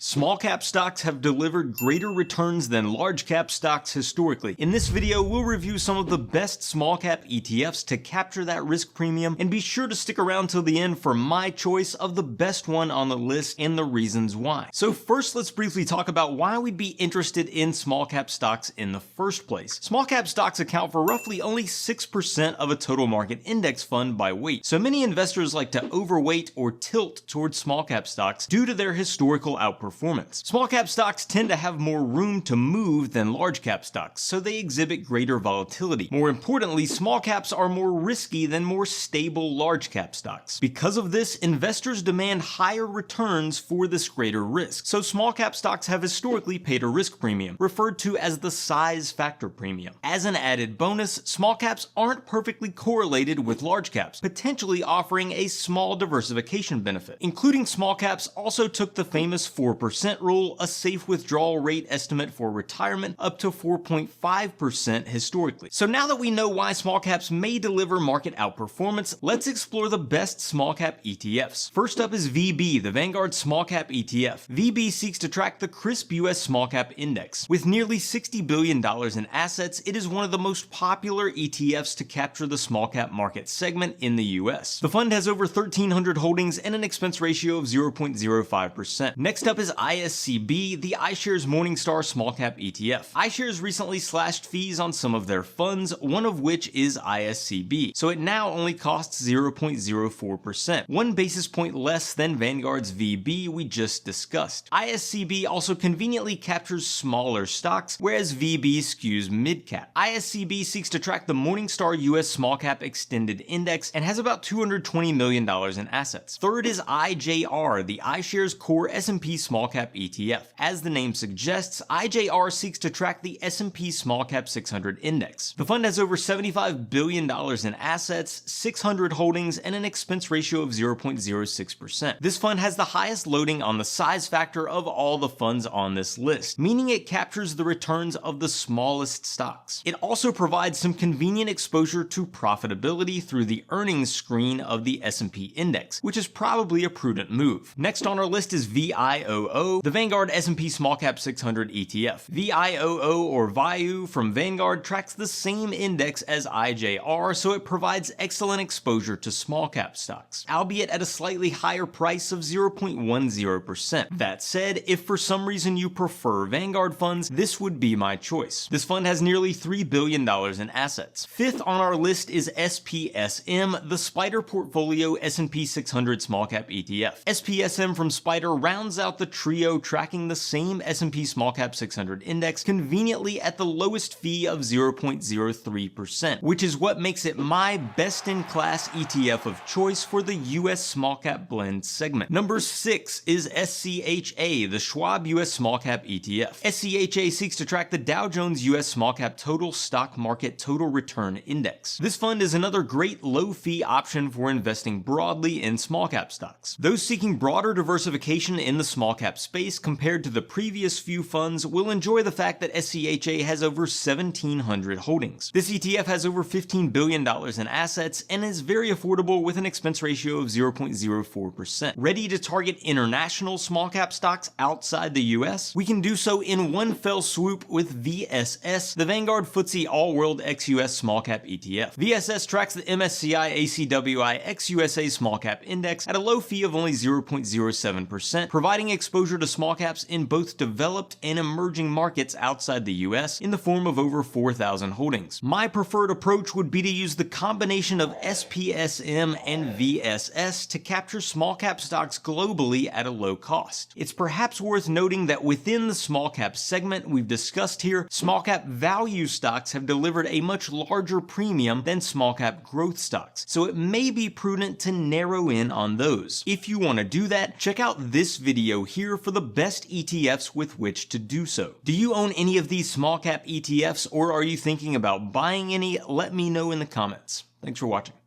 Small cap stocks have delivered greater returns than large cap stocks historically. In this video, we'll review some of the best small cap ETFs to capture that risk premium, and be sure to stick around till the end for my choice of the best one on the list and the reasons why. So first, let's briefly talk about why we'd be interested in small cap stocks in the first place. Small cap stocks account for roughly only 6% of a total market index fund by weight, so many investors like to overweight or tilt towards small cap stocks due to their historical outperformance. Small cap stocks tend to have more room to move than large cap stocks, so they exhibit greater volatility. More importantly, small caps are more risky than more stable large cap stocks. Because of this, investors demand higher returns for this greater risk. So small cap stocks have historically paid a risk premium, referred to as the size factor premium. As an added bonus, small caps aren't perfectly correlated with large caps, potentially offering a small diversification benefit. Including small caps also took the famous 4% rule, a safe withdrawal rate estimate for retirement, up to 4.5% historically. So now that we know why small caps may deliver market outperformance, let's explore the best small cap ETFs. First up is VB, the Vanguard Small-Cap ETF. VB seeks to track the crisp US small cap index. With nearly $60 billion in assets, it is one of the most popular ETFs to capture the small cap market segment in the US. The fund has over 1,300 holdings and an expense ratio of 0.05%. Next up is ISCB, the iShares Morningstar Small-Cap ETF. iShares recently slashed fees on some of their funds, one of which is ISCB, so it now only costs 0.04%, 1 basis point less than Vanguard's VB we just discussed. ISCB also conveniently captures smaller stocks, whereas VB skews mid-cap. ISCB seeks to track the Morningstar US Small-Cap Extended Index and has about $220 million in assets. Third is IJR, the iShares Core S&P Small-Cap ETF. As the name suggests, IJR seeks to track the S&P Small-Cap 600 Index. The fund has over $75 billion in assets, 600 holdings, and an expense ratio of 0.06%. This fund has the highest loading on the size factor of all the funds on this list, meaning it captures the returns of the smallest stocks. It also provides some convenient exposure to profitability through the earnings screen of the S&P Index, which is probably a prudent move. Next on our list is VIOO, the Vanguard S&P Small-Cap 600 ETF. VIOO, or VIOO from Vanguard, tracks the same index as IJR, so it provides excellent exposure to small-cap stocks, albeit at a slightly higher price of 0.10%. That said, if for some reason you prefer Vanguard funds, this would be my choice. This fund has nearly $3 billion in assets. Fifth on our list is SPSM, the Spider Portfolio S&P 600 Small-Cap ETF. SPSM from Spider rounds out the trio tracking the same S&P Small-Cap 600 Index conveniently at the lowest fee of 0.03%, which is what makes it my best-in-class ETF of choice for the US small-cap blend segment. Number 6 is SCHA, the Schwab US Small-Cap ETF. SCHA seeks to track the Dow Jones US Small-Cap Total Stock Market Total Return Index. This fund is another great low-fee option for investing broadly in small-cap stocks. Those seeking broader diversification in the small-cap space compared to the previous few funds will enjoy the fact that SCHA has over 1,700 holdings. This ETF has over $15 billion in assets and is very affordable with an expense ratio of 0.04%. Ready to target international small-cap stocks outside the US? We can do so in one fell swoop with VSS, the Vanguard FTSE All-World ex-US Small-Cap ETF. VSS tracks the MSCI ACWI ex-USA Small-Cap Index at a low fee of only 0.07%, providing exposure to small caps in both developed and emerging markets outside the US in the form of over 4,000 holdings. My preferred approach would be to use the combination of SPSM and VSS to capture small cap stocks globally at a low cost. It's perhaps worth noting that within the small cap segment we've discussed here, small cap value stocks have delivered a much larger premium than small cap growth stocks, so it may be prudent to narrow in on those. If you want to do that, check out this video here for the best ETFs with which to do so. Do you own any of these small cap ETFs, or are you thinking about buying any? Let me know in the comments. Thanks for watching.